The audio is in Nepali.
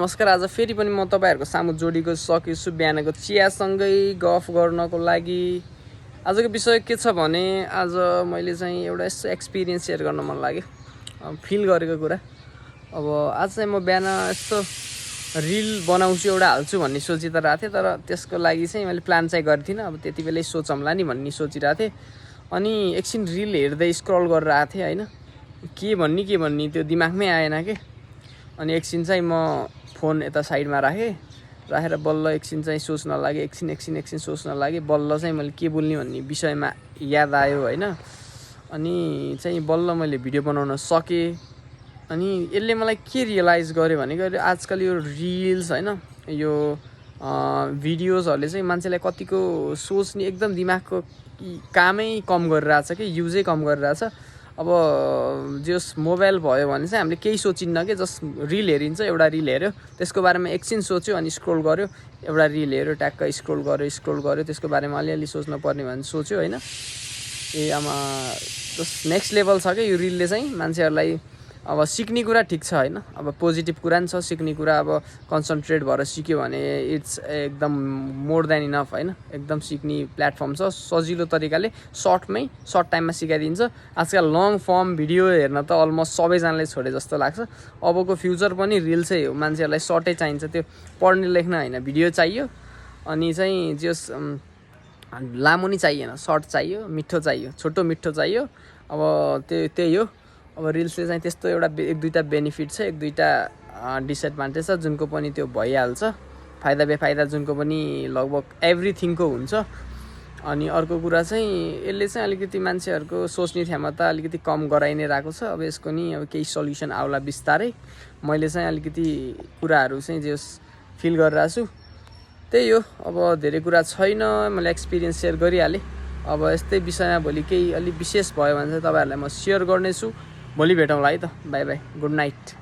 नमस्कार। आज फेरि पनि म तपाईहरुको सामु जोडिको सकेछु बिहानको चियासँगै गफ गर्नको लागि। आजको विषय के छ भने आज मैले चाहिँ एउटा यस्तो एक्सपिरियन्स शेयर गर्न मन लाग्यो, फिल गरेको कुरा। अब आज चाहिँ म बिहान यस्तो रिल बनाउँछु, एउटा हाल्छु भन्ने सोचिरहेको थिएँ, तर त्यसको लागि चाहिँ मैले प्लान चाहिँ गर्दिनँ। अब त्यति बेलै सोचौँला नि भन्ने सोचिरहेको थिएँ। अनि एकछिन रिल हेर्दै स्क्रल गरेर आएको थिएँ हैन, के भन्ने त्यो दिमागमै आएन के। अनि एकछिन चाहिँ म फोन यता साइडमा राखेर बल्ल एकछिन चाहिँ सोच्न लागे, एकछिन सोच्न लागे। बल्ल चाहिँ मैले के बोल्ने भन्ने विषयमा याद आयो हैन। अनि चाहिँ बल्ल मैले भिडियो बनाउन सकेँ। अनि यसले मलाई के रियलाइज गर्यो भनेको आजकल यो रिल्स हैन, यो भिडियोजहरूले चाहिँ मान्छेलाई कतिको सोच्ने एकदम दिमागको कामै कम गरिरहेछ कि, युजै कम गरिरहेछ। अब जस मोबाइल भयो भने चाहिँ हामीले केही सोचिन्न के, जस्ट रिल हेरिन्छ। एउटा रिल हेऱ्यो, त्यसको बारेमा एकछिन सोच्यो अनि स्क्रोल गर्यो। एउटा रिल हेऱ्यो, ट्याक्क स्क्रोल गर्यो, त्यसको बारेमा अलिअलि सोच्न पर्ने भने सोच्यो हैन। आमा जस्ट नेक्स्ट लेभल छ के यो रिलले चाहिँ मान्छेहरूलाई। अब सिक्ने कुरा ठिक छ हैन, अब पोजिटिभ कुरा नि छ, सिक्ने कुरा अब कन्सन्ट्रेट भएर सिक्यो भने इट्स एकदम मोर देन इनफ हैन। एकदम सिक्ने प्लेटफर्म छ, सजिलो तरिकाले सर्ट टाइममा सिकाइदिन्छ। आजकल लङ फर्म भिडियो हेर्न त अलमोस्ट सबैजनाले छोडे जस्तो लाग्छ। अबको फ्युचर पनि रिल्सै हो, मान्छेहरूलाई सर्टै चाहिन्छ। त्यो पढ्ने लेख्न हैन, भिडियो चाहियो। अनि चाहिँ जस लामो नि चाहिएन, सर्ट चाहियो, मिठो चाहियो, छोटो मिठो चाहियो। अब त्यही हो। अब रिल्सले चाहिँ त्यस्तो एउटा एक दुईटा बेनिफिट छ, एक दुईटा डिसएडभान्टेज छ, जुनको पनि त्यो भइहाल्छ। फाइदा बेफाइदा जुनको पनि लगभग एभ्रिथिङको हुन्छ। अनि अर्को कुरा चाहिँ यसले चाहिँ अलिकति मान्छेहरूको सोच्ने क्षमता अलिकति कम गराइ नै रहेको छ। अब यसको नि अब केही सल्युसन आउला बिस्तारै। मैले चाहिँ अलिकति कुराहरू चाहिँ जस फिल गरिरहेको छु, त्यही हो। अब धेरै कुरा छैन, मैले एक्सपिरियन्स सेयर गरिहालेँ। अब यस्तै विषयमा भोलि केही अलि विशेष भयो भने चाहिँ तपाईहरुलाई म सेयर गर्नेछु। भोलि भेटौँला है त। By by, good night.